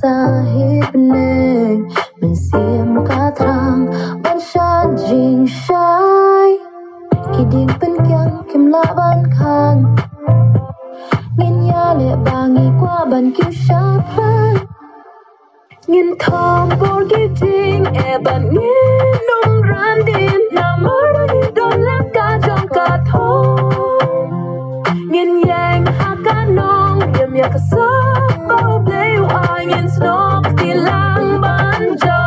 Sahib neng mình xiêm cả thang ban san jing shai khi điên bên kyang kim la ban khang nghìn ya lệ bangi qua ban kim sha phan nghìn thom bor ki ding e ban nghìn nong ran din na mar ni don la ka jong ka thong nghìn yang ha ka nong yam ya ka sa bao play wa nghìn snog ti lang ban jo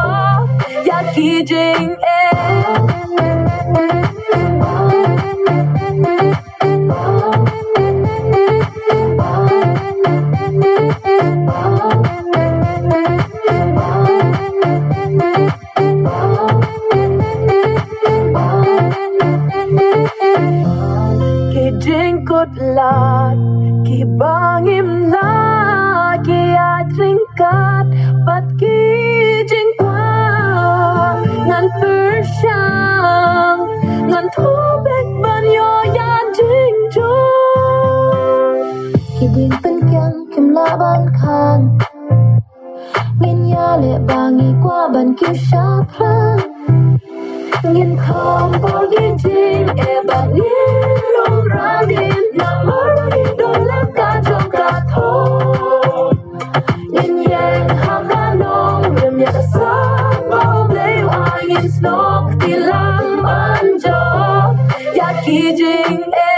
ya ki ding e lat ki bangim la ki atringkat pat ki jing kwa ngan pershang ngan thobek ban yo yan jing jo ki din pen kyang kim la ban khang ngin ya le bangi kwa ban ki sha pran ngin thom bor gi jing e ban ngin long ra din snog ti lang ban jo ya ki jing e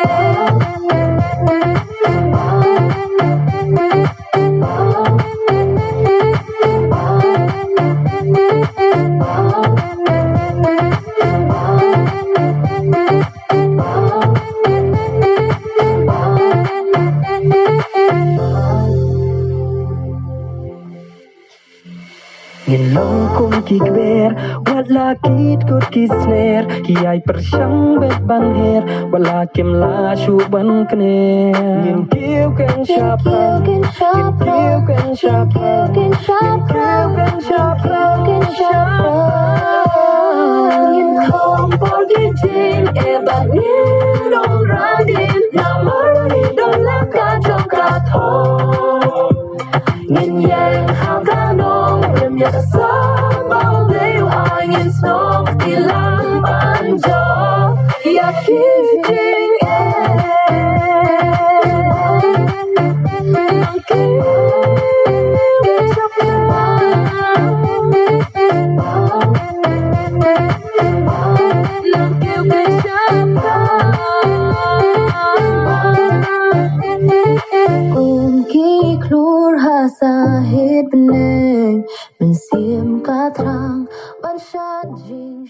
nghìn long kum ki kwer wala kit kut ki snare ki ai pershang bet ban her wala kim la shu ban kne nghìn kiu ken sharp ken sharp ken sharp ken sharp ken sharp ken sharp nghìn khom bor ki jing e ban nghìn long radin na mar ni don la ka jong ka tho nghìn yang ha ka nong rem ya sa bao leu ai nghìn snog ti lang ban jo ya ki jing e Sahib neng mình xiêm cả thang ban san jing